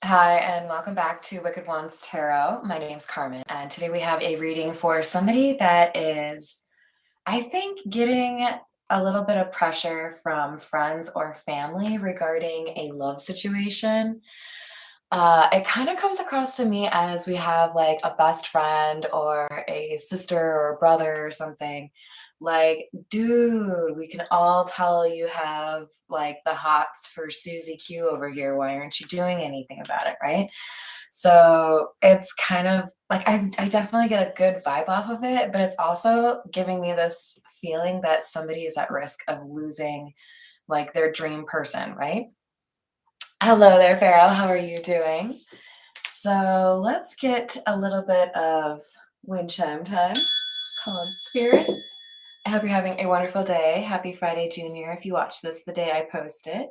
Hi, and welcome back to Wicked Ones Tarot. My name's Carmen, and today we have a reading for somebody that is, I think, getting a little bit of pressure from friends or family regarding a love situation. It kind of comes across to me as we have like a best friend or a sister or a brother or something. Like, dude, we can all tell you have like the hots for Susie Q over here. Why aren't you doing anything about it? Right. So it's kind of like I definitely get a good vibe off of it, but it's also giving me this feeling that somebody is at risk of losing like their dream person, right? Hello there, Pharaoh. How are you doing? So let's get a little bit of wind chime time. Come on, Spirit. I hope you're having a wonderful day. Happy Friday, Junior. If you watch this the day I post it,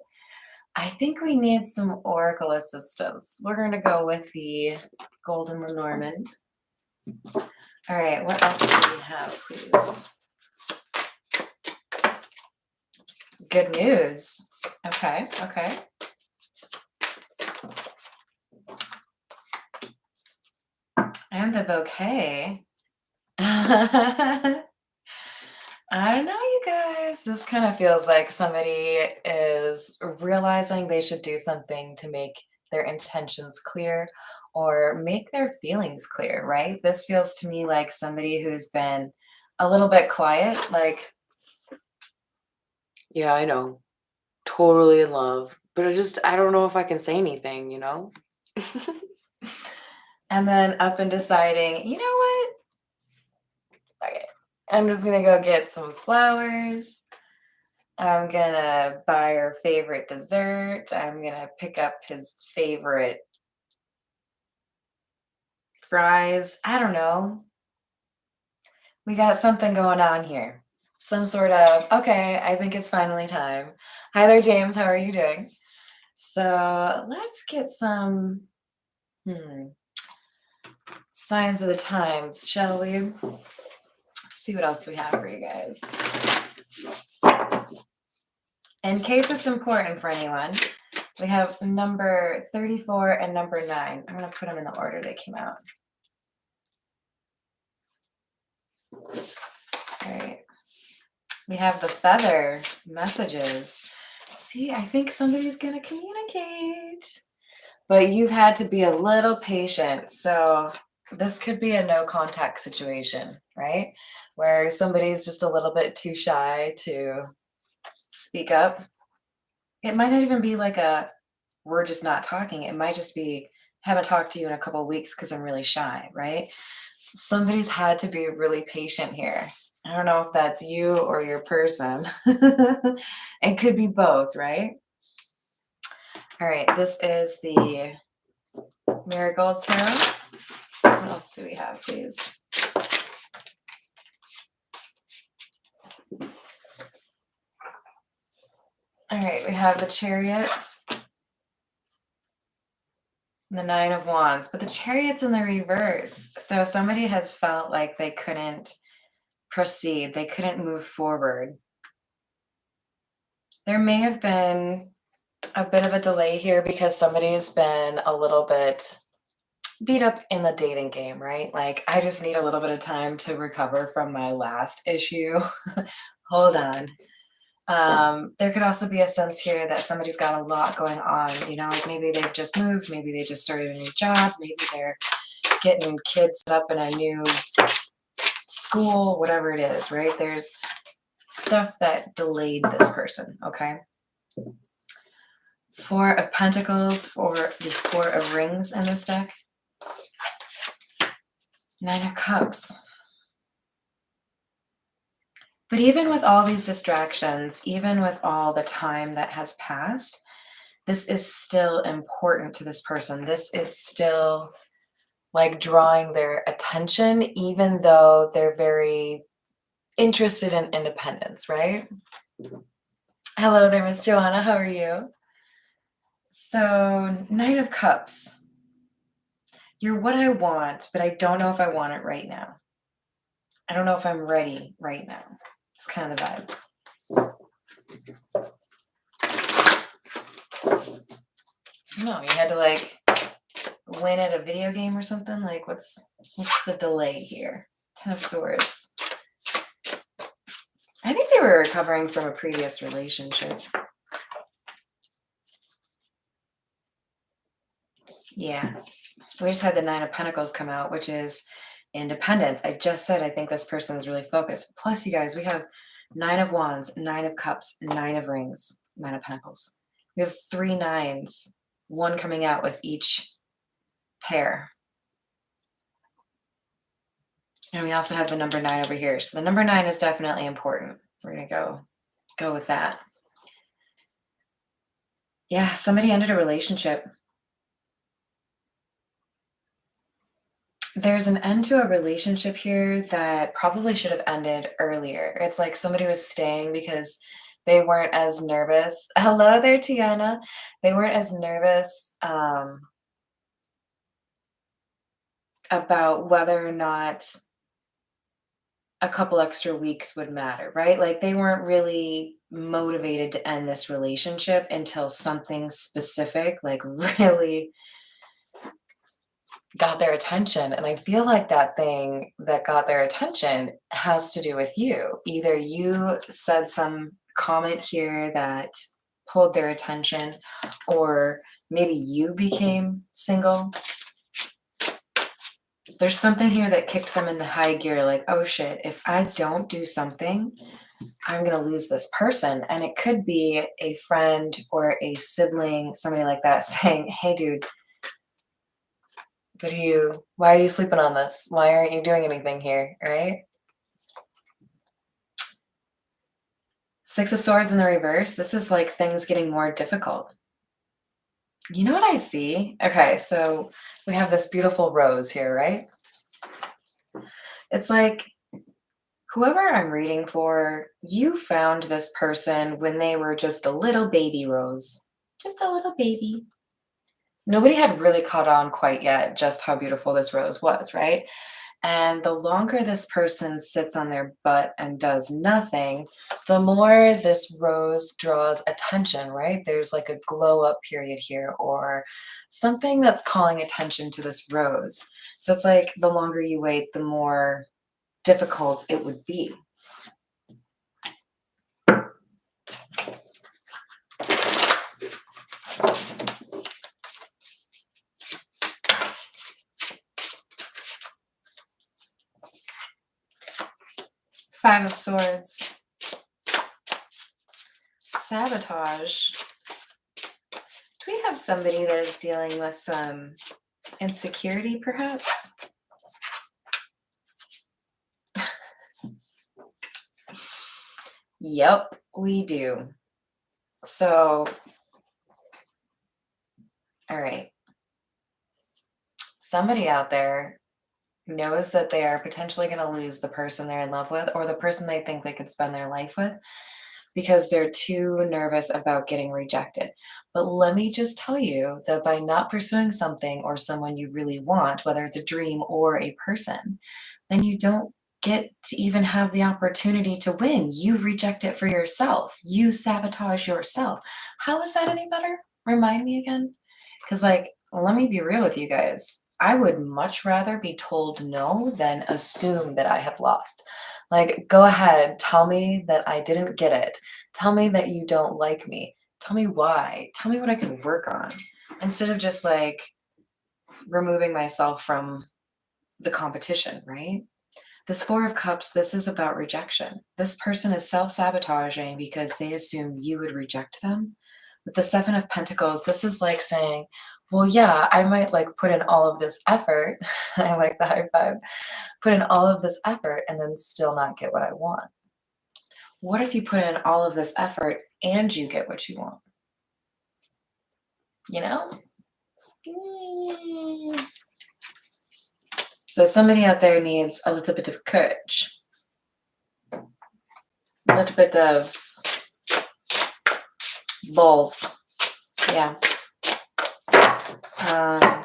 I think we need some oracle assistance. We're going to go with the Golden Lenormand. All right, what else do we have, please? Good news. Okay, okay. And the bouquet. I don't know, you guys. This kind of feels like somebody is realizing they should do something to make their intentions clear or make their feelings clear, right? This feels to me like somebody who's been a little bit quiet, like, yeah, I know, totally in love, but I don't know if I can say anything, you know? And then up and deciding, you know what? Okay, I'm just gonna go get some flowers. I'm gonna buy her favorite dessert. I'm gonna pick up his favorite fries. I don't know. We got something going on here. Some sort of, okay, I think it's finally time. Hi there, James. How are you doing? So let's get some signs of the times, shall we? See what else we have for you guys. In case it's important for anyone, we have number 34 and number 9. I'm going to put them in the order they came out. All right. We have the feather messages. See, I think somebody's going to communicate. But you've had to be a little patient. So this could be a no contact situation, right? Where somebody's just a little bit too shy to speak up. It might not even be like we're just not talking. It might just be, haven't talked to you in a couple of weeks because I'm really shy, right? Somebody's had to be really patient here. I don't know if that's you or your person. It could be both, right? All right, this is the Marigold Tarot. What else do we have, please? All right, we have the Chariot and the Nine of Wands, but the Chariot's in the reverse. So somebody has felt like they couldn't proceed, they couldn't move forward. There may have been a bit of a delay here because somebody's been a little bit beat up in the dating game, right? Like, I just need a little bit of time to recover from my last issue. Hold on. There could also be a sense here that somebody's got a lot going on, you know, like maybe they've just moved, maybe they just started a new job, maybe they're getting kids set up in a new school, whatever it is, right? There's stuff that delayed this person, okay? Four of Pentacles or the Four of Rings in this deck. Nine of Cups. But even with all these distractions, even with all the time that has passed, this is still important to this person. This is still like drawing their attention, even though they're very interested in independence, right? Hello there, Miss Joanna. How are you? So, Knight of Cups. You're what I want, but I don't know if I want it right now. I don't know if I'm ready right now. It's kind of the vibe. No, you had to like win at a video game or something? Like, what's the delay here? Ten of Swords. I think they were recovering from a previous relationship. Yeah. We just had the Nine of Pentacles come out, which is independence. I just said I think this person is really focused. Plus, you guys, we have Nine of Wands, Nine of Cups, Nine of Rings, Nine of Pentacles. We have 3 nines, one coming out with each pair. And we also have the number 9 over here. So the number 9 is definitely important. We're going to go with that. Yeah, somebody ended a relationship. There's an end to a relationship here that probably should have ended earlier. It's like somebody was staying because they weren't as nervous. Hello there, Tiana. They weren't as nervous about whether or not a couple extra weeks would matter, right? Like they weren't really motivated to end this relationship until something specific, like really got their attention. And I feel like that thing that got their attention has to do with you. Either you said some comment here that pulled their attention, or maybe you became single. There's something here that kicked them into high gear, like, oh shit, if I don't do something, I'm going to lose this person. And it could be a friend or a sibling, somebody like that saying, hey dude, why are you sleeping on this? Why aren't you doing anything here? Right? Six of Swords in the reverse. This is like things getting more difficult. You know what I see? Okay, so we have this beautiful rose here, right? It's like whoever I'm reading for, you found this person when they were just a little baby rose. Just a little baby. Nobody had really caught on quite yet just how beautiful this rose was, right? And the longer this person sits on their butt and does nothing, the more this rose draws attention, right? There's like a glow up period here or something that's calling attention to this rose. So it's like the longer you wait, the more difficult it would be. Five of Swords. Sabotage. Do we have somebody that is dealing with some insecurity, perhaps? Yep, we do. So, all right. Somebody out there knows that they are potentially going to lose the person they're in love with or the person they think they could spend their life with because they're too nervous about getting rejected. But let me just tell you that by not pursuing something or someone you really want, whether it's a dream or a person, then you don't get to even have the opportunity to win. You reject it for yourself. You sabotage yourself. How is that any better? Remind me again. Because, like, let me be real with you guys. I would much rather be told no than assume that I have lost. Like, go ahead, tell me that I didn't get it. Tell me that you don't like me. Tell me why. Tell me what I can work on. Instead of just like removing myself from the competition, right? This Four of Cups, this is about rejection. This person is self-sabotaging because they assume you would reject them. With the Seven of Pentacles, this is like saying, well, yeah, I might like put in all of this effort. I like the high five. Put in all of this effort and then still not get what I want. What if you put in all of this effort and you get what you want? You know? So somebody out there needs a little bit of courage. A little bit of balls. Yeah. I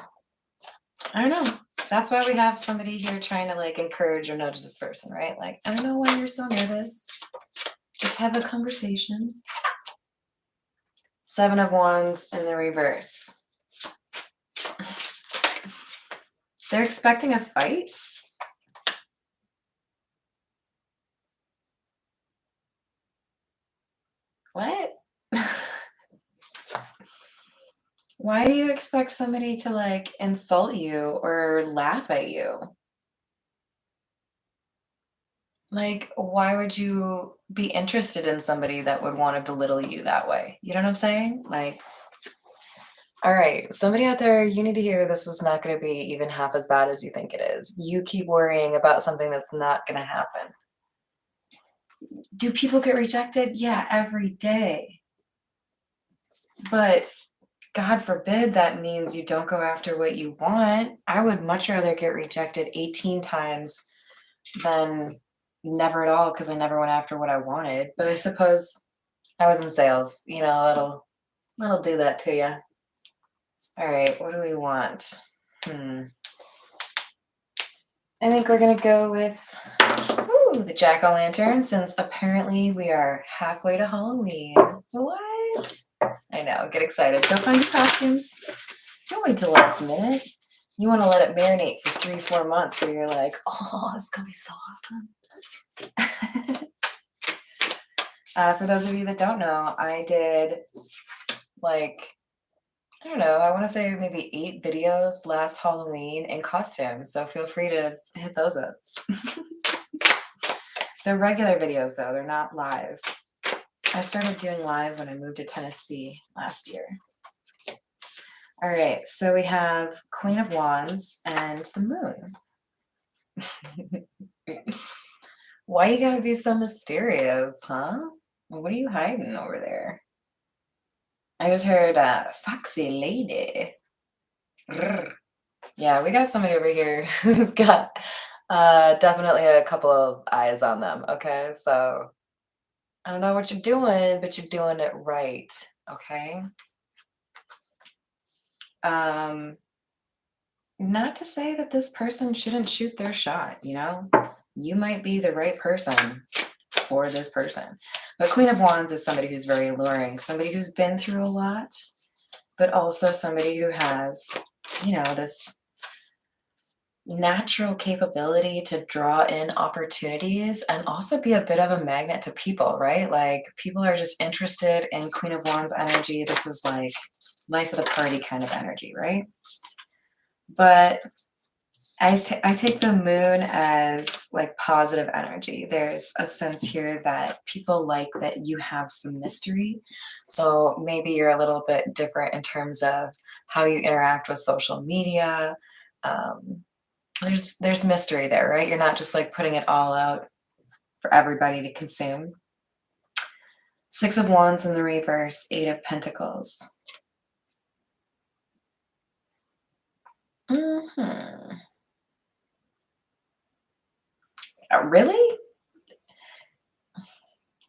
don't know. That's why we have somebody here trying to like encourage or nudge this person, right? Like, I don't know why you're so nervous. Just have a conversation. Seven of Wands in the reverse. They're expecting a fight? What? Why do you expect somebody to, like, insult you or laugh at you? Like, why would you be interested in somebody that would wanna belittle you that way? You know what I'm saying? Like, alright, somebody out there, you need to hear this is not gonna be even half as bad as you think it is. You keep worrying about something that's not gonna happen. Do people get rejected? Yeah, every day. But God forbid that means you don't go after what you want. I would much rather get rejected 18 times than never at all because I never went after what I wanted. But I suppose I was in sales, that'll do that to you. All right, what do we want? I think we're gonna go with the jack-o'-lantern, since apparently we are halfway to Halloween. What? I know, get excited. Go find your costumes. Don't wait till the last minute. You want to let it marinate for 3-4 months where you're like, oh, it's gonna be so awesome. For those of you that don't know, I did I don't know, I want to say maybe 8 videos last Halloween in costume. So feel free to hit those up. They're regular videos though, they're not live. I started doing live when I moved to Tennessee last year. All right, so we have Queen of Wands and the Moon. Why you gotta be so mysterious, huh? What are you hiding over there? I just heard foxy lady. Grr. Yeah, we got somebody over here who's got definitely a couple of eyes on them. Okay, so I don't know what you're doing, but you're doing it right. Okay. Um, Not to say that this person shouldn't shoot their shot, You might be the right person for this person. But Queen of Wands is somebody who's very alluring, somebody who's been through a lot, but also somebody who has, this natural capability to draw in opportunities and also be a bit of a magnet to people, right? Like people are just interested in Queen of Wands energy. This is like life of the party kind of energy, right? But I take the moon as like positive energy. There's a sense here that people like that you have some mystery. So maybe you're a little bit different in terms of how you interact with social media. Um, there's mystery there, right? You're not just like putting it all out for everybody to consume. 6 of Wands in the reverse, 8 of Pentacles. Really?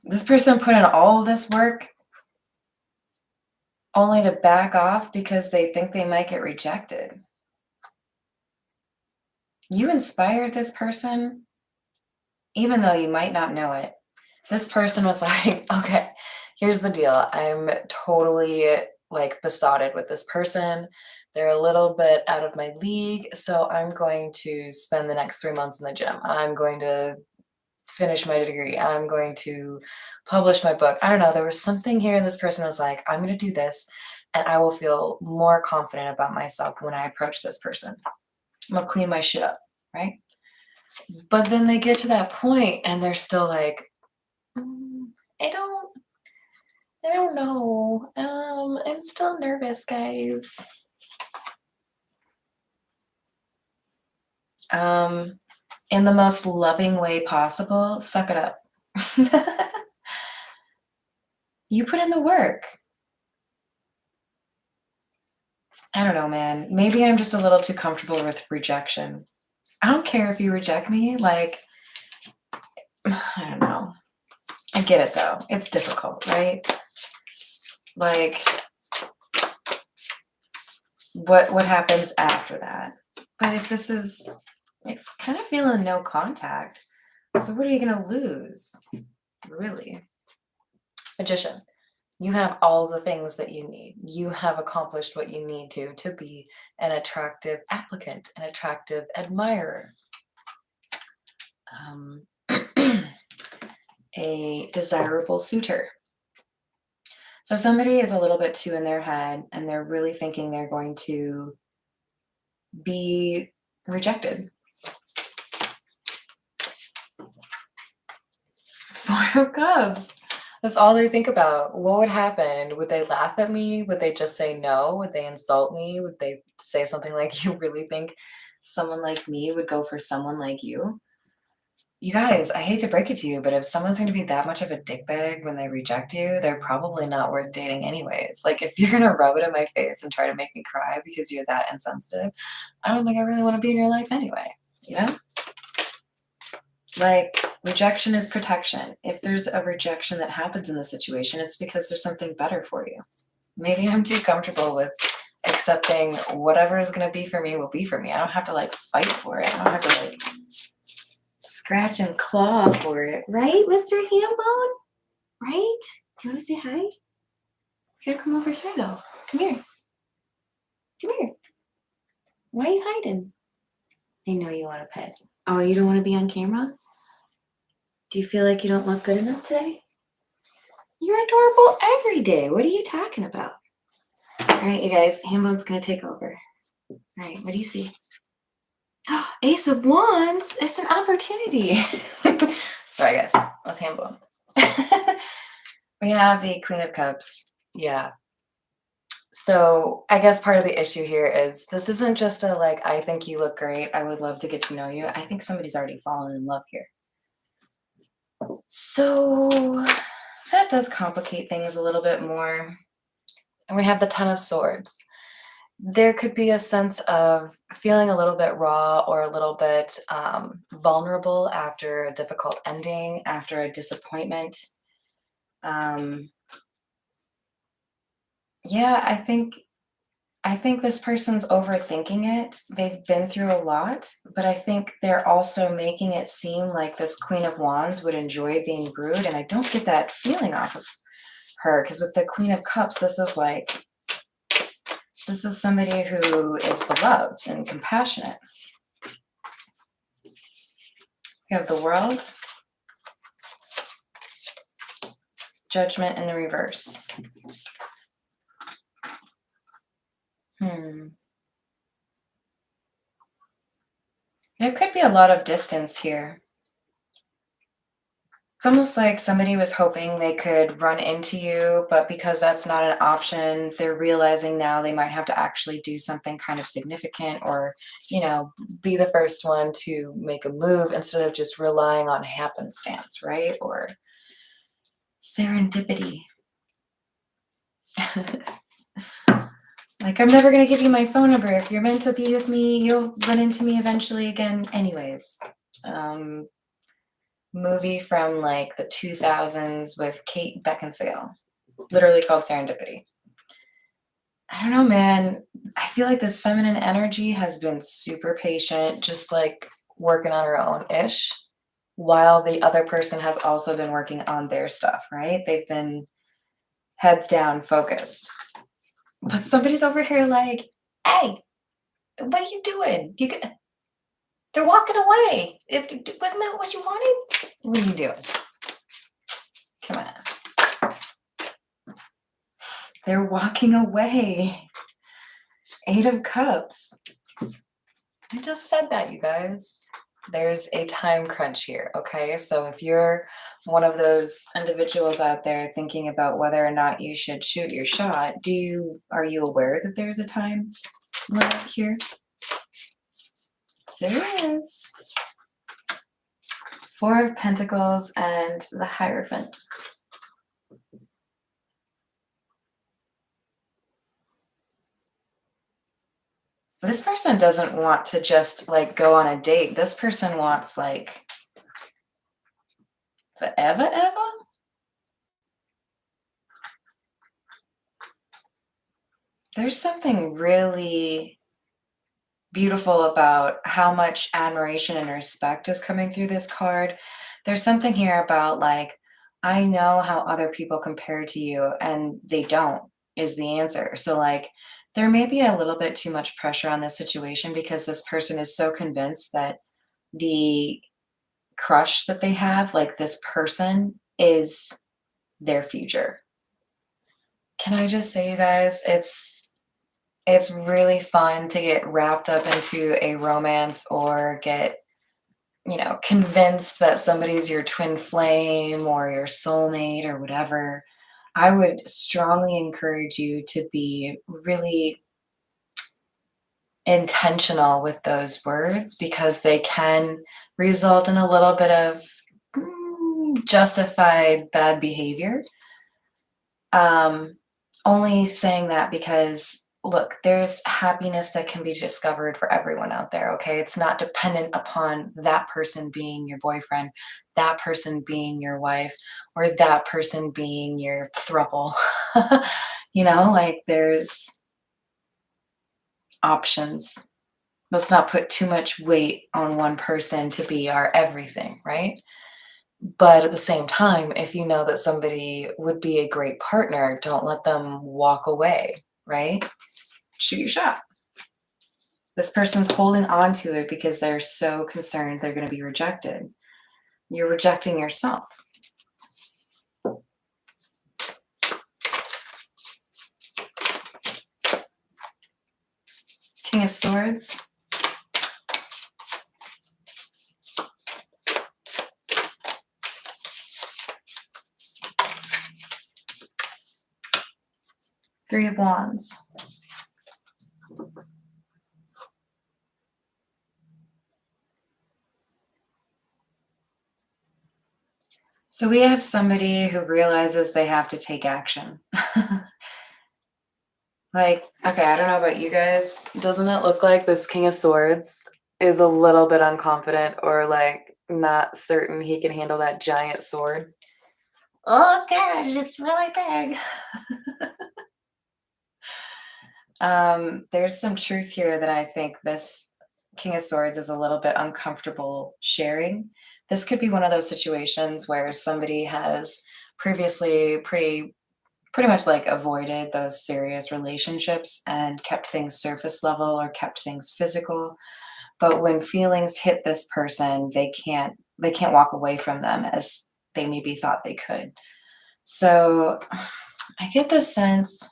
This person put in all of this work only to back off because they think they might get rejected. You inspired this person, even though you might not know it. This person was like, okay, here's the deal. I'm totally like besotted with this person. They're a little bit out of my league. So I'm going to spend the next 3 months in the gym. I'm going to finish my degree. I'm going to publish my book. I don't know. There was something here. This person was like, I'm going to do this and I will feel more confident about myself when I approach this person. I'm going to clean my shit up. Right. But then they get to that point and they're still like, I don't know. I'm still nervous, guys. In the most loving way possible, suck it up. You put in the work. I don't know, man. Maybe I'm just a little too comfortable with rejection. I don't care if you reject me. Like, I don't know. I get it though. It's difficult, right? Like, what happens after that? But if this is, it's kind of feeling no contact. So what are you gonna lose? Really? Magician. You have all the things that you need. You have accomplished what you need to be an attractive applicant, an attractive admirer, um, a desirable suitor. So somebody is a little bit too in their head and they're really thinking they're going to be rejected. Four of Cups. That's all they think about. What would happen? Would they laugh at me? Would they just say no? Would they insult me? Would they say something like, you really think someone like me would go for someone like you? You guys, I hate to break it to you, but if someone's going to be that much of a dickbag when they reject you, they're probably not worth dating anyways. Like, if you're going to rub it in my face and try to make me cry because you're that insensitive, I don't think I really want to be in your life anyway, you know? Like, rejection is protection. If there's a rejection that happens in the situation, it's because there's something better for you. Maybe I'm too comfortable with accepting whatever is going to be for me will be for me. I don't have to like fight for it. I don't have to like scratch and claw for it. Right, Mr. Hambone? Right? Do you want to say hi? You gotta come over here though. Come here. Come here. Why are you hiding? I know you want a pet. Oh, you don't want to be on camera? Do you feel like you don't look good enough today? You're adorable every day. What are you talking about? All right, you guys, Hambone's going to take over. All right, what do you see? Oh, Ace of Wands. It's an opportunity. Sorry, guys. Let's Hambone. We have the Queen of Cups. Yeah. So I guess part of the issue here is this isn't just a like, I think you look great. I would love to get to know you. I think somebody's already fallen in love here. So that does complicate things a little bit more. And we have the Ten of Swords. There could be a sense of feeling a little bit raw or a little bit vulnerable after a difficult ending, after a disappointment. Yeah, I think this person's overthinking it. They've been through a lot, but I think they're also making it seem like this Queen of Wands would enjoy being rude, and I don't get that feeling off of her because with the Queen of Cups, this is somebody who is beloved and compassionate. We have the World, Judgment in the reverse. There could be a lot of distance here. It's almost like somebody was hoping they could run into you, but because that's not an option, they're realizing now they might have to actually do something kind of significant or, you know, be the first one to make a move instead of just relying on happenstance, right? Or serendipity. Like, I'm never going to give you my phone number. If you're meant to be with me, you'll run into me eventually again anyways. Movie from like the 2000s with Kate Beckinsale, literally called Serendipity. I don't know, man. I feel like this feminine energy has been super patient, just like working on her own ish, while the other person has also been working on their stuff, right? They've been heads down focused. But somebody's over here like, hey, what are you doing? They're walking away. Wasn't that what you wanted? What are you doing? Come on. They're walking away. Eight of Cups. I just said that, you guys. There's a time crunch here, okay? So if you're one of those individuals out there thinking about whether or not you should shoot your shot, are you aware that there's a time limit here? There is. Four of Pentacles and the Hierophant. This person doesn't want to just like go on a date. This person wants like forever, ever. There's something really beautiful about how much admiration and respect is coming through this card. There's something here about like I know how other people compare to you and they don't, is the answer. So, like, there may be a little bit too much pressure on this situation because this person is so convinced that the crush that they have, like this person, is their future. Can I just say, you guys, it's really fun to get wrapped up into a romance or get, convinced that somebody's your twin flame or your soulmate or whatever. I would strongly encourage you to be really intentional with those words because they can result in a little bit of justified bad behavior. Um, Only saying that because look, there's happiness that can be discovered for everyone out there, okay? It's not dependent upon that person being your boyfriend, that person being your wife, or that person being your throuple. Like there's options. Let's not put too much weight on one person to be our everything, right? But at the same time, if you know that somebody would be a great partner, don't let them walk away, right? Shoot your shot. This person's holding on to it because they're so concerned they're going to be rejected. You're rejecting yourself. King of Swords. Three of Wands. So we have somebody who realizes they have to take action. Like, okay, I don't know about you guys. Doesn't it look like this King of Swords is a little bit unconfident or like not certain he can handle that giant sword? Oh gosh, it's really big. There's some truth here that I think this King of Swords is a little bit uncomfortable sharing. This could be one of those situations where somebody has previously pretty much like avoided those serious relationships and kept things surface level or kept things physical. But when feelings hit this person, they can't walk away from them as they maybe thought they could. So I get the sense,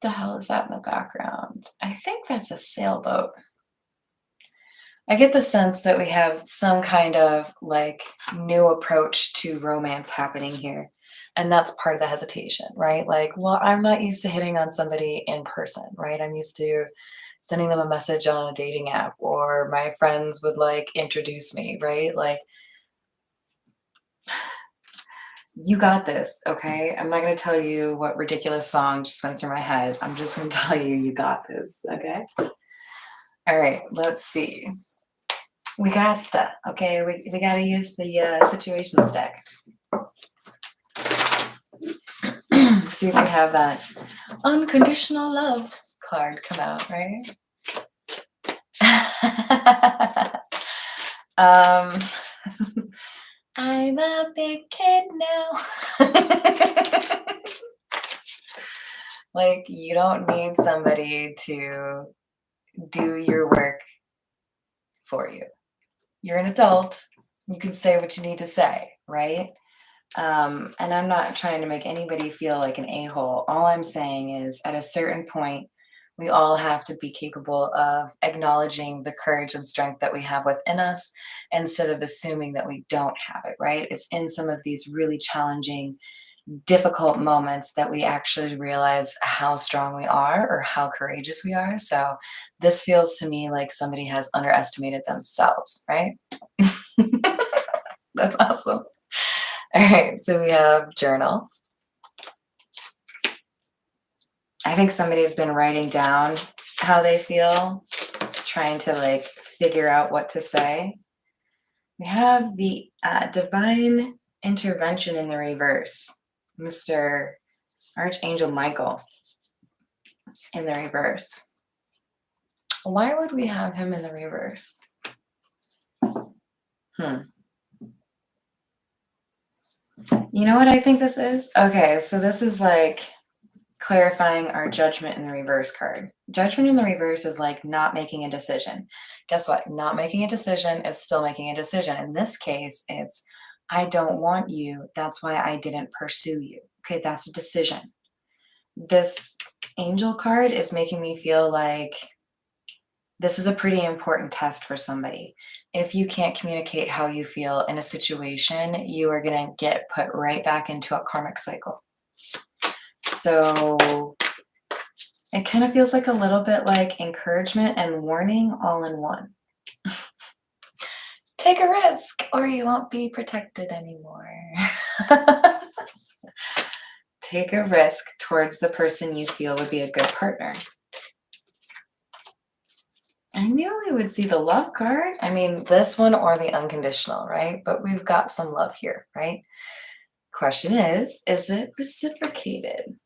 the hell is that in the background? I think that's a sailboat. I get the sense that we have some kind of like new approach to romance happening here. And that's part of the hesitation, right? Like, well, I'm not used to hitting on somebody in person, right? I'm used to sending them a message on a dating app or my friends would like introduce me, right? Like, you got this, okay? I'm not going to tell you what ridiculous song just went through my head. I'm just going to tell you, you got this, okay? All right, let's see. We got stuff, okay? We got to use the situations deck. See if we have that unconditional love card come out, right? um, I'm a big kid now. Like, you don't need somebody to do your work for you. You're an adult. You can say what you need to say, right? And I'm not trying to make anybody feel like an a-hole. All I'm saying is at a certain point, we all have to be capable of acknowledging the courage and strength that we have within us instead of assuming that we don't have it, right? It's in some of these really challenging, difficult moments that we actually realize how strong we are or how courageous we are. So this feels to me like somebody has underestimated themselves, right? That's awesome. All right, so we have journal. I think somebody's been writing down how they feel, trying to like figure out what to say. We have the divine intervention in the reverse, Mr. Archangel Michael in the reverse. Why would we have him in the reverse? You know what I think this is? Okay, so this is like clarifying our judgment in the reverse card. Judgment in the reverse is like not making a decision. Guess what? Not making a decision is still making a decision. In this case, it's I don't want you. That's why I didn't pursue you. Okay, that's a decision. This angel card is making me feel like this is a pretty important test for somebody. If you can't communicate how you feel in a situation, you are going to get put right back into a karmic cycle. So it kind of feels like a little bit like encouragement and warning all in one. Take a risk or you won't be protected anymore. Take a risk towards the person you feel would be a good partner. I knew we would see the love card. I mean, this one or the unconditional, right? But we've got some love here, right? Question is it reciprocated?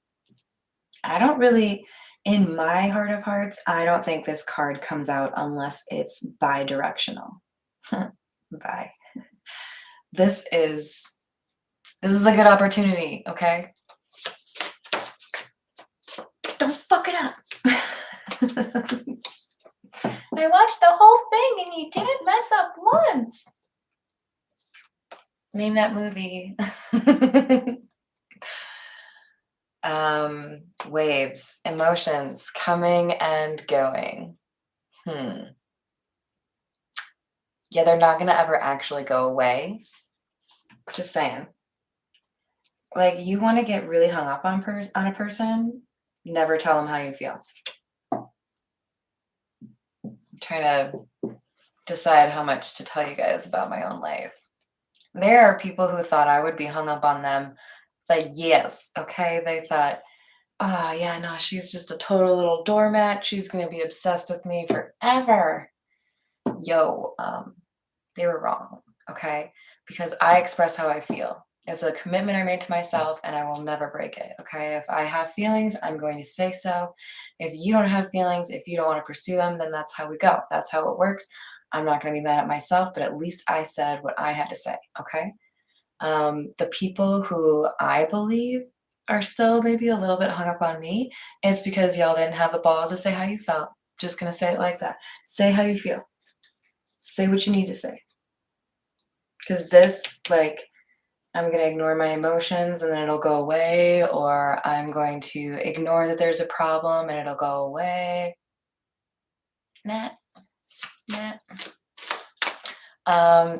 I don't really, in my heart of hearts, I don't think this card comes out unless it's bi-directional. Bye. This is a good opportunity, okay? Don't fuck it up. I watched the whole thing and you didn't mess up once. Name that movie. Waves, emotions coming and going. Yeah, they're not gonna ever actually go away. Just saying. Like, you want to get really hung up on a person, never tell them how you feel. I'm trying to decide how much to tell you guys about my own life. There are people who thought I would be hung up on them like years, okay? They thought, oh, yeah, no, she's just a total little doormat. She's going to be obsessed with me forever. Yo, they were wrong, okay? Because I express how I feel. It's a commitment I made to myself and I will never break it, okay? If I have feelings, I'm going to say so. If you don't have feelings, if you don't want to pursue them, then that's how we go. That's how it works. I'm not going to be mad at myself, but at least I said what I had to say, okay? The people who I believe are still maybe a little bit hung up on me, it's because y'all didn't have the balls to say how you felt. Just going to say it like that. Say how you feel. Say what you need to say. Because this, like, I'm going to ignore my emotions and then it'll go away, or I'm going to ignore that there's a problem and it'll go away. Nah.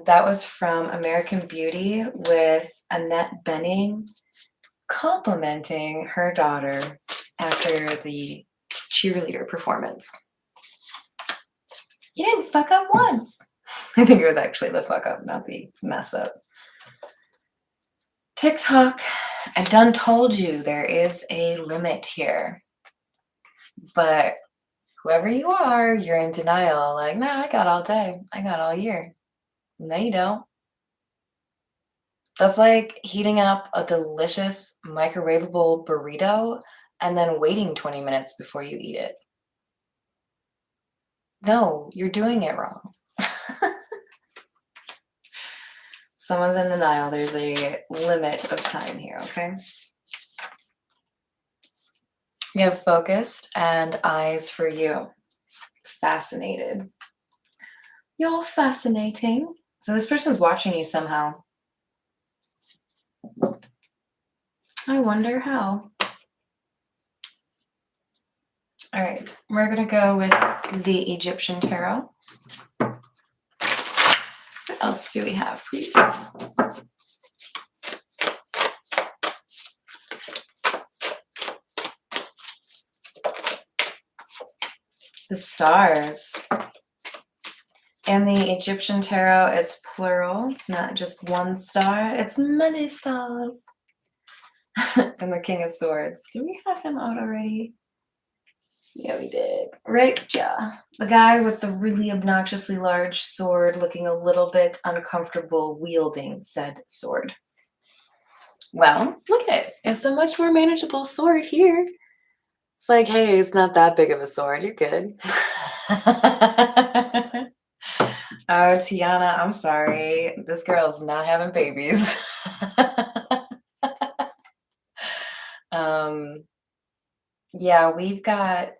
That was from American Beauty with Annette Bening complimenting her daughter after the cheerleader performance. You didn't fuck up once. I think it was actually the fuck up, not the mess up. TikTok, I done told you there is a limit here. But whoever you are, you're in denial. Like, nah, I got all day. I got all year. No, you don't. That's like heating up a delicious microwavable burrito and then waiting 20 minutes before you eat it. No, you're doing it wrong. Someone's in denial. There's a limit of time here, okay? You have focused and eyes for you. Fascinated. You're fascinating. So this person's watching you somehow. I wonder how. All right, we're going to go with the Egyptian tarot. What else do we have, please? The stars. And the Egyptian tarot, it's plural. It's not just one star. It's many stars. And the King of Swords. Do we have him out already? Yeah, we did. Right, yeah. The guy with the really obnoxiously large sword looking a little bit uncomfortable wielding said sword. Well, look at it. It's a much more manageable sword here. It's like, hey, it's not that big of a sword. You're good. Oh, Tiana, I'm sorry. This girl's not having babies. Yeah, we've got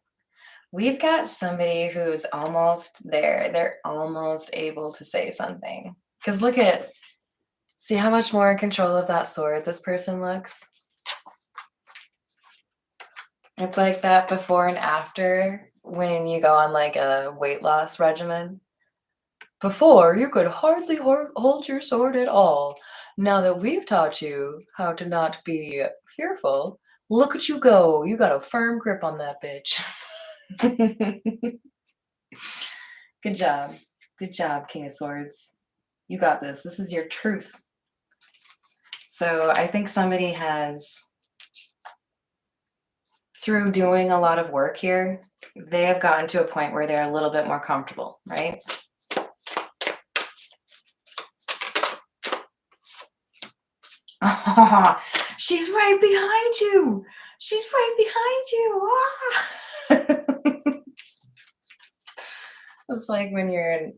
somebody who's almost there. They're almost able to say something. Because see how much more in control of that sword this person looks? It's like that before and after when you go on like a weight loss regimen. Before, you could hardly hold your sword at all. Now that we've taught you how to not be fearful, look at you go. You got a firm grip on that bitch. Good job. Good job, King of Swords. You got this. This is your truth. So I think somebody has, through doing a lot of work here, they have gotten to a point where they're a little bit more comfortable, right? Oh, she's right behind you. She's right behind you. Ah. It's like when you're in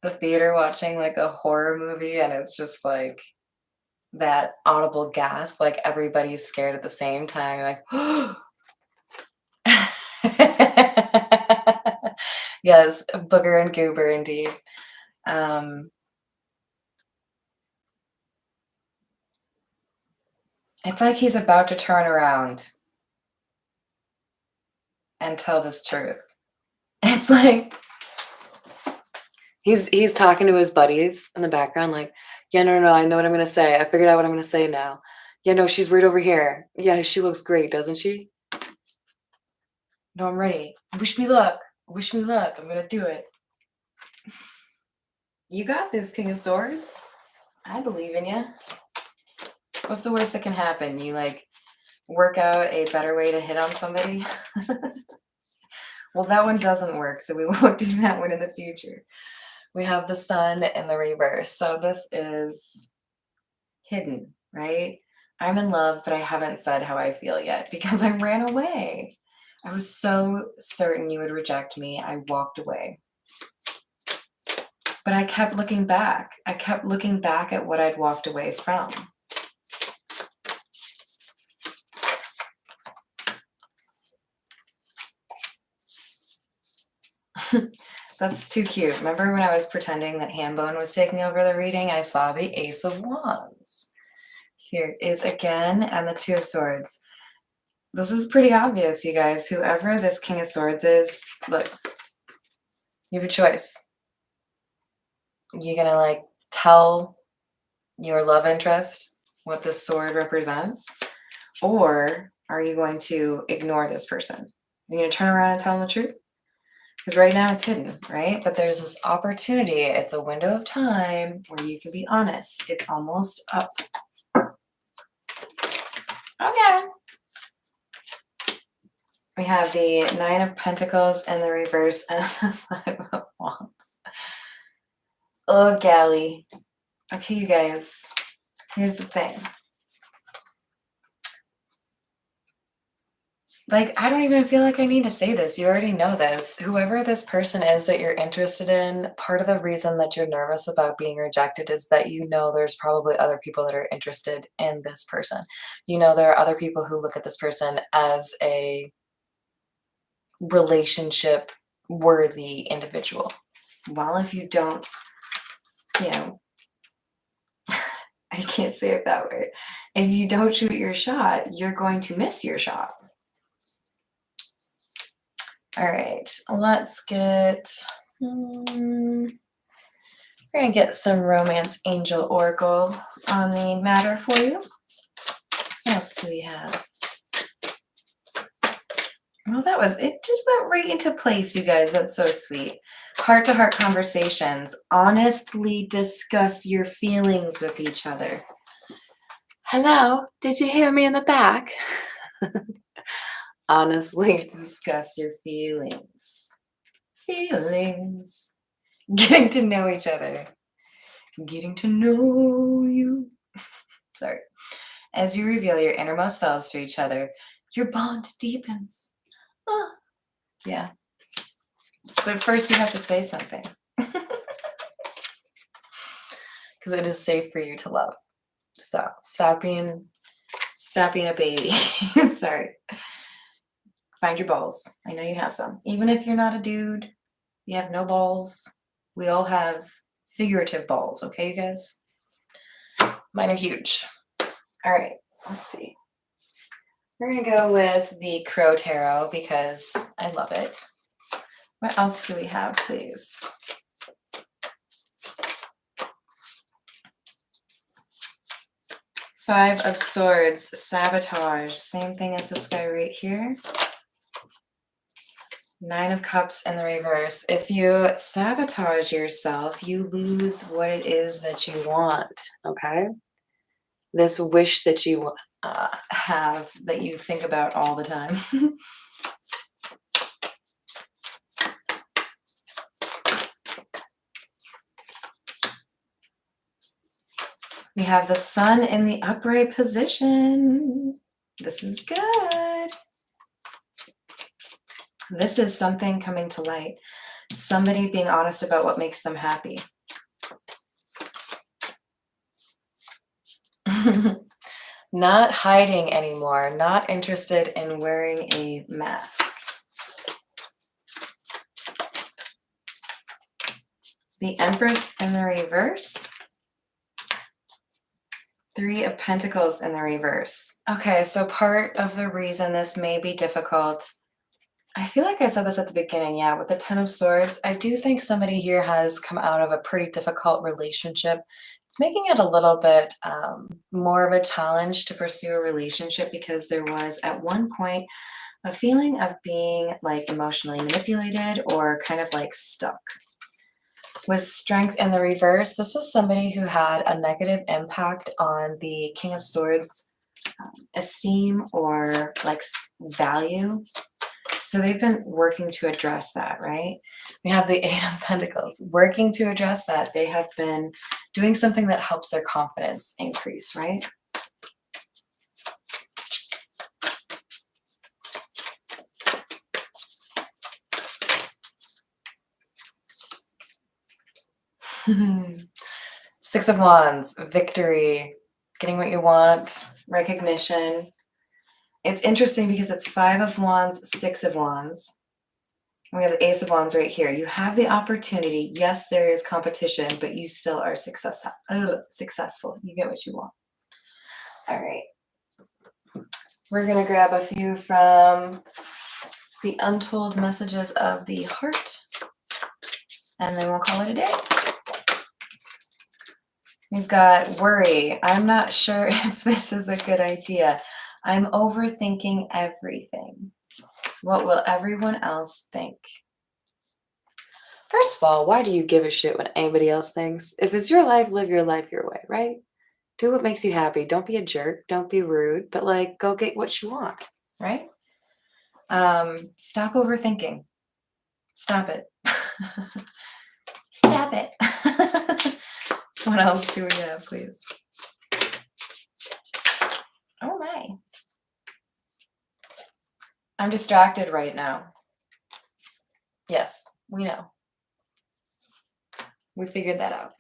the theater watching like a horror movie and it's just like that audible gasp, like everybody's scared at the same time. You're like, yes, booger and goober indeed. It's like he's about to turn around and tell this truth. It's like he's talking to his buddies in the background, like, yeah, no, I know what I'm gonna say. I figured out what I'm gonna say now. Yeah, no, she's right over here. Yeah, she looks great, doesn't she? No, I'm ready. Wish me luck. Wish me luck. I'm gonna do it. You got this, King of Swords. I believe in you. What's the worst that can happen? You like work out a better way to hit on somebody? Well, that one doesn't work, so we won't do that one in the future. We have the sun in the reverse. So this is hidden, right? I'm in love, but I haven't said how I feel yet because I ran away. I was so certain you would reject me. I walked away. But I kept looking back. I kept looking back at what I'd walked away from. That's too cute. Remember when I was pretending that Hambone was taking over the reading? I saw the Ace of Wands. Here is again, and the Two of Swords. This is pretty obvious, you guys. Whoever this King of Swords is, look, you have a choice. You're gonna like tell your love interest what this sword represents, or are you going to ignore this person? Are you gonna turn around and tell them the truth? Because right now it's hidden, right? But there's this opportunity. It's a window of time where you can be honest. It's almost up. Okay. We have the Nine of Pentacles in the reverse and the Five of Wands. Oh, galley. Okay, you guys. Here's the thing. Like, I don't even feel like I need to say this. You already know this. Whoever this person is that you're interested in, part of the reason that you're nervous about being rejected is that you know there's probably other people that are interested in this person. You know there are other people who look at this person as a relationship worthy individual. Well, if you don't, you know, I can't say it that way. If you don't shoot your shot, you're going to miss your shot. All right, let's get, we're gonna get some Romance Angel Oracle on the matter for you. What else do we have? Well, that was, it just went right into place, you guys. That's so sweet. Heart-to-heart conversations. Honestly discuss your feelings with each other. Hello, did you hear me in the back? Honestly discuss your feelings. Feelings. Getting to know each other. Getting to know you. Sorry. As you reveal your innermost selves to each other, your bond deepens. Oh, yeah. But first you have to say something. Because it is safe for you to love. So stop being a baby. Sorry. Find your balls. I know you have some. Even if you're not a dude, you have no balls. We all have figurative balls, okay, you guys? Mine are huge. All right, let's see. We're going to go with the Crow Tarot because I love it. What else do we have, please? Five of Swords, sabotage. Same thing as this guy right here. Nine of Cups in the reverse. If you sabotage yourself, you lose what it is that you want, okay? This wish that you have, that you think about all the time. We have the Sun in the upright position. This is good. This is something coming to light. Somebody being honest about what makes them happy. Not hiding anymore. Not interested in wearing a mask. The Empress in the reverse. Three of Pentacles in the reverse. Okay, so part of the reason this may be difficult, I feel like I said this at the beginning, yeah, with the Ten of Swords, I do think somebody here has come out of a pretty difficult relationship. It's making it a little bit more of a challenge to pursue a relationship because there was at one point a feeling of being like emotionally manipulated or kind of like stuck. With Strength in the reverse, this is somebody who had a negative impact on the King of Swords esteem or like value. So they've been working to address that, right? We have the Eight of Pentacles. Working to address that, they have been doing something that helps their confidence increase, right? Six of Wands, victory, getting what you want, recognition. It's interesting because it's Five of Wands, Six of Wands. We have the Ace of Wands right here. You have the opportunity. Yes, there is competition, but you still are successful. You get what you want. All right. We're going to grab a few from the Untold Messages of the Heart, and then we'll call it a day. We've got worry. I'm not sure if this is a good idea. I'm overthinking everything. What will everyone else think? First of all, why do you give a shit what anybody else thinks? If it's your life, live your life your way, right? Do what makes you happy. Don't be a jerk. Don't be rude. But like, go get what you want, right? Stop overthinking. Stop it. Stop it. What else do we have, please? Oh my. I'm distracted right now. Yes, we know. We figured that out.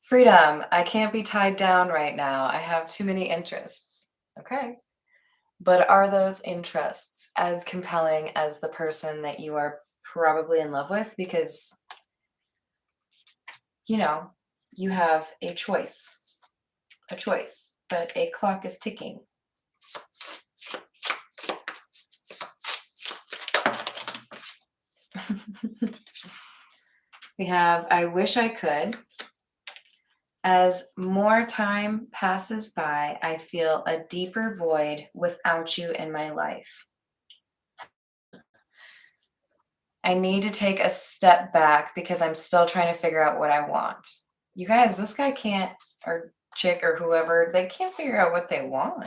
Freedom. I can't be tied down right now. I have too many interests. Okay. But are those interests as compelling as the person that you are probably in love with? Because, you know, you have a choice, but a clock is ticking. We have, I wish I could. As more time passes by, I feel a deeper void without you in my life. I need to take a step back because I'm still trying to figure out what I want. You guys, this guy can't, or chick or whoever, they can't figure out what they want.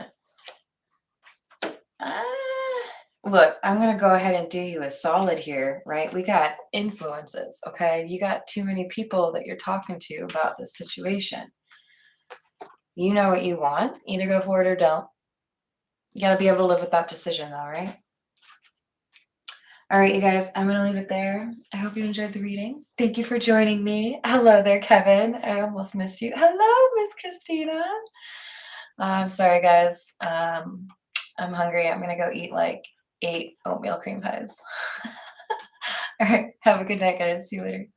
Look, I'm going to go ahead and do you a solid here, right? We got influences, okay? You got too many people that you're talking to about this situation. You know what you want. Either go for it or don't. You got to be able to live with that decision though, right? All right, you guys, I'm going to leave it there. I hope you enjoyed the reading. Thank you for joining me. Hello there, Kevin. I almost missed you. Hello, Miss Christina. I'm sorry, guys. I'm hungry. I'm gonna go eat like 8 oatmeal cream pies. All right. Have a good night, guys. See you later.